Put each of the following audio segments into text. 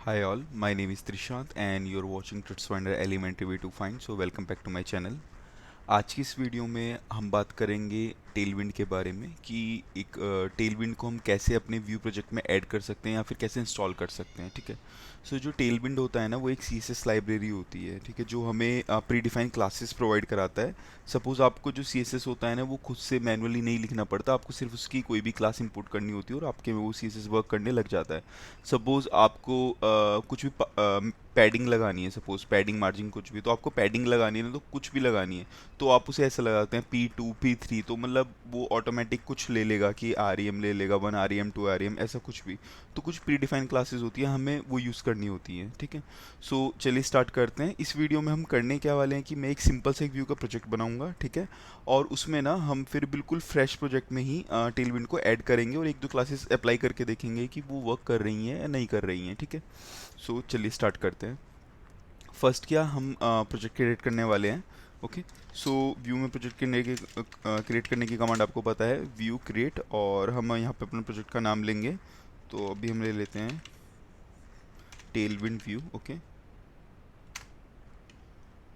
Hi all, my name is Trishant and you're watching TripsFinder Elementary Way to Find. So welcome back to my channel. आज की इस video में हम बात करेंगे टेलविंड के बारे में कि एक टेलविंड को हम कैसे अपने व्यू प्रोजेक्ट में ऐड कर सकते हैं या फिर कैसे इंस्टॉल कर सकते हैं। ठीक है। सो जो टेलविंड होता है ना, वो एक CSS लाइब्रेरी होती है। ठीक है, जो हमें प्री डिफाइंड क्लासेस प्रोवाइड कराता है। सपोज आपको जो CSS होता है ना, वो खुद से मैनुअली नहीं लिखना पड़ता, आपको सिर्फ उसकी कोई भी क्लास इंपोर्ट करनी होती है और आपके में वो CSS वर्क करने लग जाता है। सपोज आपको कुछ भी पैडिंग लगानी है, सपोज पैडिंग मार्जिन कुछ भी, तो आपको पैडिंग लगानी है ना, तो कुछ भी लगानी है तो आप उसे ऐसा लगाते हैं P2 P3, तो मतलब वो ऑटोमेटिक कुछ ले लेगा कि REM ले लेगा, 1 REM 2 REM ऐसा कुछ भी। तो कुछ प्री डिफाइंड क्लासेस होती है, हमें वो यूज़ करनी होती है। ठीक है। सो चलिए स्टार्ट करते हैं। इस वीडियो में हम करने क्या वाले हैं कि मैं एक सिंपल सा एक व्यू का प्रोजेक्ट बनाऊंगा। ठीक है। और उसमें ना हम फिर बिल्कुल फ्रेश प्रोजेक्ट में ही टेलविंड को ऐड करेंगे और एक दो क्लासेस अप्लाई करके देखेंगे कि वो वर्क कर रही हैं या नहीं कर रही हैं। ठीक है। सो चलिए स्टार्ट करते हैं। फर्स्ट क्या हम प्रोजेक्ट क्रिएट करने वाले हैं। ओके। सो व्यू में प्रोजेक्ट क्रिएट करने की कमांड आपको पता है, व्यू क्रिएट, और हम यहाँ पे अपने प्रोजेक्ट का नाम लेंगे। तो अभी हम ले लेते हैं टेलविंड व्यू। ओके।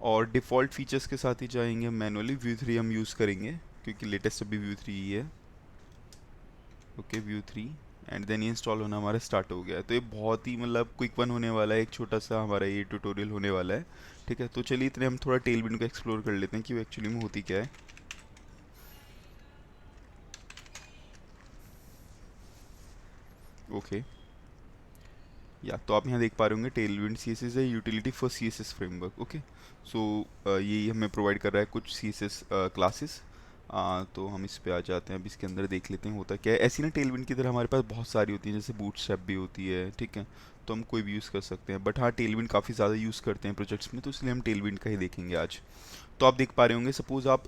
और डिफ़ॉल्ट फीचर्स के साथ ही जाएंगे मैनुअली, व्यू 3 हम यूज़ करेंगे क्योंकि लेटेस्ट अभी व्यू 3 ही है। Okay, view 3। एंड देन ये इंस्टॉल होना हमारा स्टार्ट हो गया है। तो ये बहुत ही मतलब क्विक वन होने वाला है, एक छोटा सा हमारा ये ट्यूटोरियल होने वाला है। ठीक है। तो चलिए इतने हम थोड़ा टेलविंड को एक्सप्लोर कर लेते हैं कि वो एक्चुअली में होती क्या है। ओके। या तो आप यहाँ देख पा रहे होंगे टेलविंड CSS है utility for CSS framework. Okay. So ये हमें प्रोवाइड कर रहा है कुछ CSS क्लासेस। तो हम इस पे आ जाते हैं, अब इसके अंदर देख लेते हैं होता क्या है। ऐसी ना टेलविंड की तरह हमारे पास बहुत सारी होती हैं, जैसे बूटस्ट्रैप भी होती है। ठीक है। तो हम कोई भी यूज़ कर सकते हैं, बट हाँ टेलविंड काफ़ी ज़्यादा यूज़ करते हैं प्रोजेक्ट्स में, तो इसलिए हम टेलविंड का ही देखेंगे आज। तो आप देख पा रहे होंगे, सपोज आप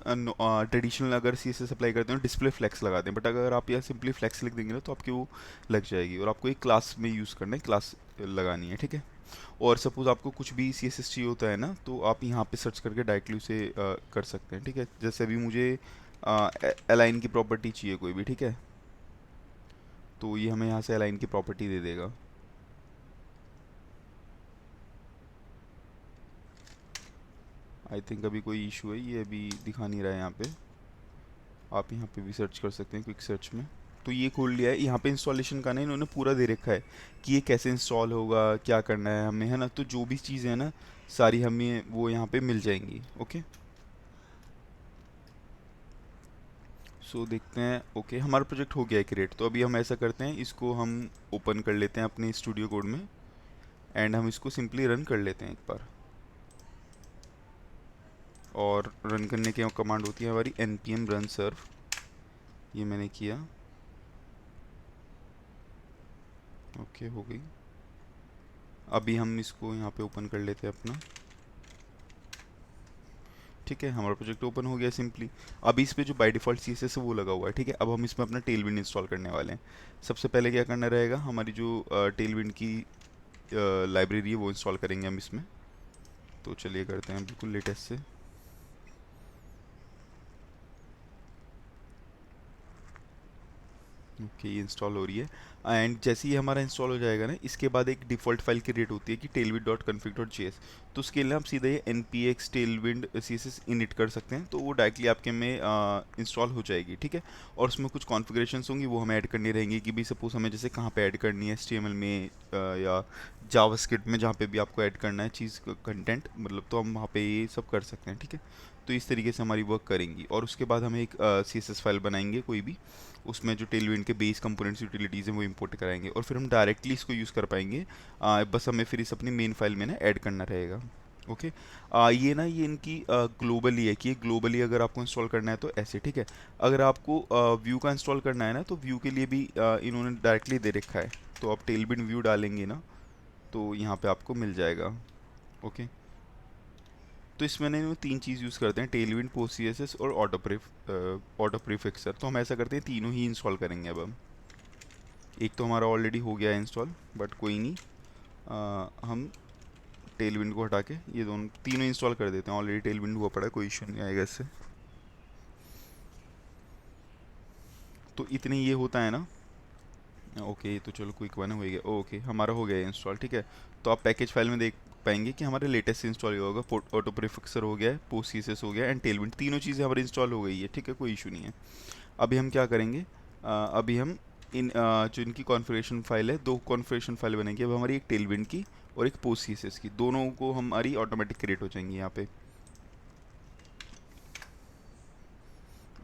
ट्रेडिशनल अगर CSS अप्लाई करते हैं डिस्प्ले फ्लेक्स लगाते हैं, बट अगर आप यहाँ सिंपली फ्लेक्स लिख देंगे ना तो आपकी वो लग जाएगी, और आपको एक क्लास में यूज़ करना है, क्लास लगानी है। ठीक है। और सपोज आपको कुछ भी CSS चाहिए होता है ना, तो आप यहाँ पे सर्च करके डायरेक्टली उसे कर सकते हैं। ठीक है। जैसे अभी मुझे अलाइन की प्रॉपर्टी चाहिए कोई भी। ठीक है। तो ये हमें यहाँ से अलाइन की प्रॉपर्टी दे देगा। आई थिंक अभी कोई इशू है, ये अभी दिखा नहीं रहा है यहाँ पे। आप यहाँ पे भी सर्च कर सकते हैं क्विक सर्च में। तो ये खोल लिया है, यहाँ पे इंस्टॉलेशन का ना इन्होंने पूरा दे रखा है कि ये कैसे इंस्टॉल होगा, क्या करना है हमें, है ना। तो जो भी चीज़ें हैं ना, सारी हमें वो यहाँ पे मिल जाएंगी। ओके। सो देखते हैं। ओके, हमारा प्रोजेक्ट हो गया है क्रिएट। तो अभी हम ऐसा करते हैं, इसको हम ओपन कर लेते हैं अपने स्टूडियो कोड में, एंड हम इसको सिंपली रन कर लेते हैं एक बार। और रन करने की कमांड होती है हमारी npm run serve। ये मैंने किया। ओके, हो गई। अभी हम इसको यहाँ पे ओपन कर लेते हैं अपना। ठीक है, हमारा प्रोजेक्ट ओपन हो गया सिंपली। अब इस पे जो बाय डिफ़ॉल्ट CSS है वो लगा हुआ है। ठीक है। अब हम इसमें अपना टेलविंड इंस्टॉल करने वाले हैं। सबसे पहले क्या करना रहेगा, हमारी जो टेलविंड की लाइब्रेरी है वो इंस्टॉल करेंगे हम इसमें। तो चलिए करते हैं बिल्कुल लेटेस्ट से। ओके, ये इंस्टॉल हो रही है। एंड जैसे ही हमारा इंस्टॉल हो जाएगा ना, इसके बाद एक डिफ़ॉल्ट फाइल क्रिएट होती है कि tailwind.config.js। तो उसके लिए हम सीधे ये npx tailwind css init कर सकते हैं, तो वो डायरेक्टली आपके में इंस्टॉल हो जाएगी। ठीक है। और उसमें कुछ कॉन्फ़िगरेशंस होंगी, वो हमें ऐड करनी रहेंगी कि भाई सपोज़ हमें जैसे कहाँ पे ऐड करनी है, HTML में या जावास्क्रिप्ट में, जहाँ पे भी आपको ऐड करना है चीज़ कंटेंट, मतलब तो हम वहाँ पे ये सब कर सकते हैं। ठीक है। तो इस तरीके से हमारी वर्क करेंगी, और उसके बाद हम एक CSS फाइल बनाएंगे कोई भी, उसमें जो टेलविंड के बेस कंपोनेंट्स यूटिलिटीज़ हैं वो इंपोर्ट कराएंगे, और फिर हम डायरेक्टली इसको यूज़ कर पाएंगे। बस हमें फिर इस अपनी मेन फाइल में ना ऐड करना रहेगा। ओके। ये ना ये इनकी ग्लोबली है कि ये ग्लोबली अगर आपको इंस्टॉल करना है तो ऐसे। ठीक है। अगर आपको व्यू का इंस्टॉल करना है ना, तो व्यू के लिए भी इन्होंने डायरेक्टली दे रखा है। तो आप टेलविंड व्यू डालेंगे ना, तो यहाँ पे आपको मिल जाएगा। ओके। तो इसमें ना इन्होंने तीन चीज़ यूज़ करते हैं, टेलविंड, पोस्ट CSS और ऑटो प्रीफिक्सर। तो हम ऐसा करते हैं, तीनों ही इंस्टॉल करेंगे अब हम। एक तो हमारा ऑलरेडी हो गया है इंस्टॉल, बट कोई नहीं। हम टेलविंड को हटा के ये दोनों तीनों इंस्टॉल कर देते हैं। ऑलरेडी टेलविंड हुआ पड़ा है, कोई इशू नहीं आएगा इससे। तो इतने ये होता है ना, ओके, तो चलो क्विक वन हो गया। ओके, हमारा हो गया इंस्टॉल, ठीक है। तो आप पैकेज फाइल में देख पाएंगे कि हमारे लेटेस्ट इंस्टॉल हुआ होगा, ऑटो प्रीफिक्सर हो गया है, पोस्ट सीएसएस हो गया एंड टेलविंड, तीनों चीज़ें हमारी इंस्टॉल हो गई है, ठीक है, कोई इशू नहीं है। अभी हम क्या करेंगे, अभी हम जो इनकी कॉन्फ़िगरेशन फाइल है, दो कॉन्फ़िगरेशन फाइल बनेंगी अब हमारी, एक टेलविंड की और एक पोस्ट सीएसएस की, दोनों को हमारी ऑटोमेटिक क्रिएट हो जाएंगी यहाँ पे।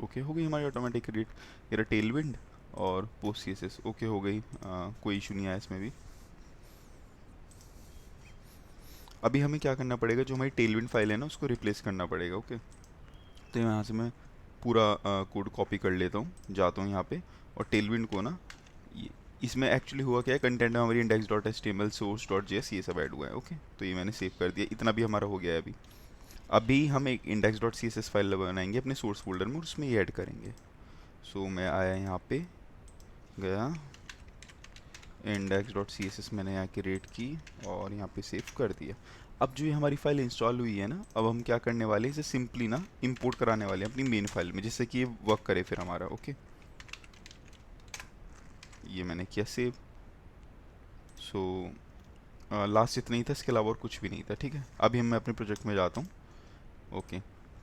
ओके, हो गई हमारी ऑटोमेटिक क्रिएट, ये रहा टेलविंड और पोस्ट सीएसएस। ओके, हो गई, कोई इशू नहीं आया इसमें भी। अभी हमें क्या करना पड़ेगा, जो हमारी टेलविंड फाइल है ना उसको रिप्लेस करना पड़ेगा। ओके, तो यहाँ से मैं पूरा कोड कॉपी कर लेता हूँ, जाता हूँ यहाँ पे और टेलविंड को ना, ये इसमें एक्चुअली हुआ क्या है, कंटेंट में हमारी index dot H T M L, source dot J S, ये सब ऐड हुआ है। ओके, तो ये मैंने सेव कर दिया, इतना भी हमारा हो गया है। अभी अभी हम एक index dot C S S file बनाएंगे अपने सोर्स फोल्डर में और उसमें ये ऐड करेंगे। सो मैं आया यहाँ पे, गया index dot C S S, मैंने यहाँ क्रिएट की और यहाँ पे सेव कर दिया। अब जो ये हमारी फाइल इंस्टॉल हुई है ना, अब हम क्या करने वाले हैं, इसे सिंपली ना इंपोर्ट कराने वाले हैं अपनी मेन फाइल में, जिससे कि ये वर्क करे फिर हमारा। ओके, ये मैंने किया सेव। सो लास्ट इतना ही था, इसके अलावा और कुछ भी नहीं था, ठीक है। अभी मैं अपने प्रोजेक्ट में जाता हूँ। ओके,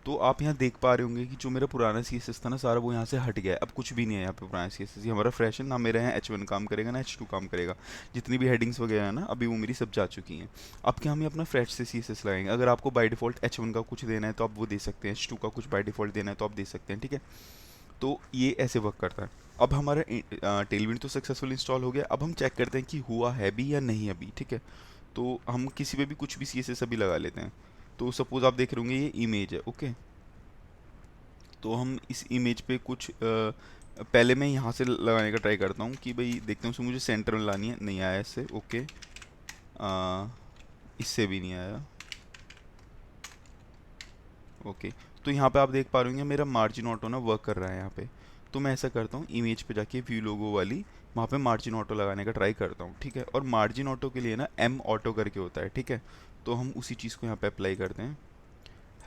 तो आप यहाँ देख पा रहे होंगे कि जो मेरा पुराना सी एस एस था ना सारा, वो यहाँ से हट गया है, अब कुछ भी नहीं है यहाँ पे पुराना सी एस एस, ये हमारा फ्रेश है ना, मेरे यहाँ H1 काम करेगा ना H2 काम करेगा, जितनी भी हेडिंग्स वगैरह है ना अभी वो मेरी सब जा चुकी हैं। अब क्या हम ये अपना फ्रेश से सी एस एस लगाएंगे, अगर आपको बाय डिफ़ॉल्ट H1 का कुछ देना है तो आप वो दे सकते हैं, H2 का कुछ बाय डिफ़ॉल्ट देना है तो आप दे सकते हैं, ठीक है। तो ये ऐसे वर्क करता है। अब हमारा टेलविंड तो सक्सेसफुल इंस्टॉल हो गया, अब हम चेक करते हैं कि हुआ है भी या नहीं अभी, ठीक है। तो हम किसी पे भी कुछ भी सी एस एस अभी लगा लेते हैं। तो सपोज़ आप देख रहे होंगे ये इमेज है। ओके, तो हम इस इमेज पे कुछ पहले मैं यहाँ से लगाने का ट्राई करता हूँ कि भाई देखते हैं उसमें मुझे सेंटर में लानी है, नहीं आया इससे। ओके, इससे भी नहीं आया। ओके, तो यहाँ पे आप देख पा रहे होंगे मेरा मार्जिन ऑटो ना वर्क कर रहा है यहाँ पे। तो मैं ऐसा करता हूँ, इमेज पे जाके व्यू लोगो वाली, वहाँ पे मार्जिन ऑटो लगाने का ट्राई करता हूँ, ठीक है। और मार्जिन ऑटो के लिए ना एम ऑटो करके होता है, ठीक है। तो हम उसी चीज़ को यहाँ पे अप्लाई करते हैं,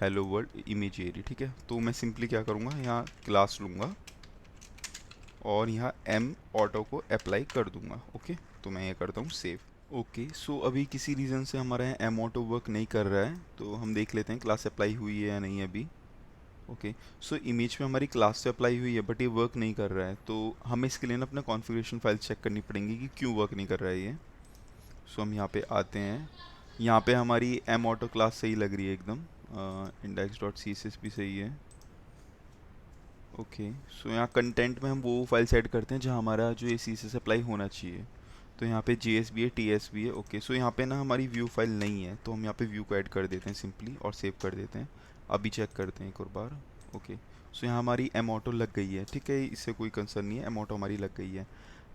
हेलो वर्ल्ड इमेज एरी, ठीक है। तो मैं सिंपली क्या करूँगा, यहाँ क्लास लूँगा और यहाँ एम ऑटो को अप्लाई कर दूंगा। ओके, तो मैं ये करता हूँ सेव। ओके, सो अभी किसी रीज़न से हमारा यहाँ एम ऑटो वर्क नहीं कर रहा है, तो हम देख लेते हैं क्लास अप्लाई हुई है या नहीं अभी। ओके, सो इमेज पे हमारी क्लास से अप्लाई हुई है बट ये वर्क नहीं कर रहा है, तो हमें इसके लिए ना अपना कॉन्फ़िगरेशन फाइल चेक करनी पड़ेगी कि क्यों वर्क नहीं कर रहा है ये। सो हम यहाँ पे आते हैं, यहाँ पे हमारी एम ऑटो क्लास सही लग रही है एकदम, index dot C S S भी सही है। ओके, सो यहाँ कंटेंट में हम वो फाइल सेट करते हैं जहाँ हमारा जो ये सी से अप्लाई होना चाहिए। तो यहाँ पे जे एस भी है, टी एस भी है। ओके, सो यहाँ पे ना हमारी व्यू फाइल नहीं है, तो हम यहाँ पे व्यू को ऐड कर देते हैं सिंपली और सेव कर देते हैं। अभी चेक करते हैं एक और बार। ओके, सो यहाँ हमारी एम ऑटो लग गई है, ठीक है, इससे कोई कंसर्न नहीं है, एम ऑटो हमारी लग गई है।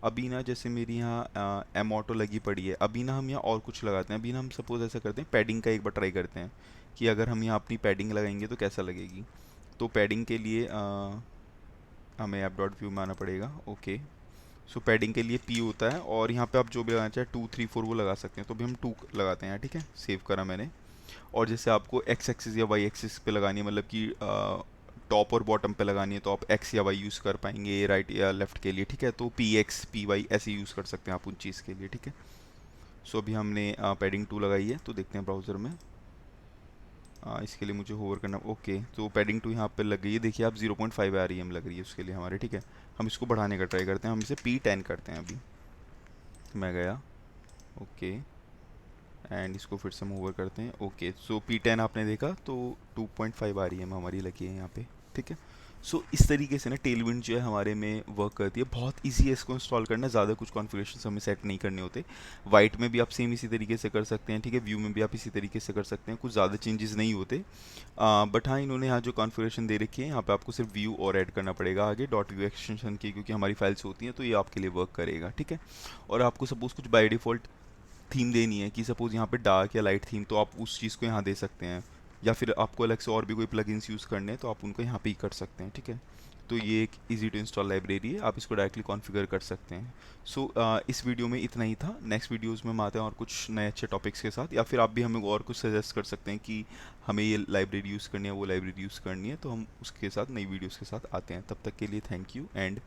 अभी ना जैसे मेरी यहाँ एम ऑटो लगी पड़ी है, अभी ना हम यहाँ और कुछ लगाते हैं। अभी ना हम सपोज ऐसा करते हैं, पैडिंग का एक बार ट्राई करते हैं कि अगर हम यहाँ अपनी पैडिंग लगाएंगे तो कैसा लगेगी। तो पैडिंग के लिए हमें ऐप डॉट व्यू में आना पड़ेगा। ओके, सो पैडिंग के लिए पी होता है और यहाँ पे आप जो भी लगाना चाहे 2 3 4 वो लगा सकते हैं, तो भी हम 2 लगाते हैं यहाँ, ठीक है। सेव करा मैंने। और जैसे आपको एक्स एक्सिस या वाई एक्सिस पे लगानी है, मतलब कि टॉप और बॉटम पे लगानी है, तो आप एक्स या वाई यूज़ कर पाएंगे, राइट या लेफ्ट के लिए, ठीक है। तो पी एक्स पी वाई ऐसे यूज़ कर सकते हैं आप उन चीज़ के लिए, ठीक है। सो अभी हमने पैडिंग 2 लगाई है, तो देखते हैं ब्राउज़र में। इसके लिए मुझे होवर करना। ओके, तो पैडिंग 2 यहाँ पे लग गई है, देखिए आप 0.5 REM लग रही है उसके लिए हमारे, ठीक है। हम इसको बढ़ाने का ट्राई करते हैं, हम इसे P10 करते हैं अभी। मैं गया, ओके, एंड इसको फिर से हम होवर करते हैं। ओके, सो P10 आपने देखा तो 2.5 REM हमारी लगी है यहाँ पे, ठीक है। सो इस तरीके से ना टेलविंड जो है हमारे में वर्क करती है, बहुत इजी है इसको इंस्टॉल करना, ज़्यादा कुछ कॉन्फ़िगरेशन हमें सेट नहीं करने होते। वाइट में भी आप सेम इसी तरीके से कर सकते हैं, ठीक है, व्यू में भी आप इसी तरीके से कर सकते हैं, कुछ ज़्यादा चेंजेस नहीं होते। बट हाँ, इन्होंने यहाँ जो कॉन्फ़िगरेशन दे रखी है, यहाँ पे आपको सिर्फ व्यू और ऐड करना पड़ेगा आगे डॉट व्यू एक्सटेंशन की, क्योंकि हमारी फाइल्स होती हैं तो ये आपके लिए वर्क करेगा, ठीक है। और आपको सपोज़ कुछ बाय डिफ़ॉल्ट थीम देनी है कि सपोज़ यहाँ पे डार्क या लाइट थीम, तो आप उस चीज़ को यहाँ दे सकते हैं, या फिर आपको अलग से और भी कोई प्लगइन्स यूज़ करने हैं तो आप उनको यहाँ पे ही कर सकते हैं, ठीक है। तो ये एक इजी टू इंस्टॉल लाइब्रेरी है, आप इसको डायरेक्टली कॉन्फ़िगर कर सकते हैं। सो इस वीडियो में इतना ही था, नेक्स्ट वीडियोज़ में हम आते हैं और कुछ नए अच्छे टॉपिक्स के साथ, या फिर आप भी हमें और कुछ सजेस्ट कर सकते हैं कि हमें ये लाइब्रेरी यूज़ करनी है, वो लाइब्रेरी यूज़ करनी है, तो हम उसके साथ नई वीडियोज़ के साथ आते हैं। तब तक के लिए थैंक यू एंड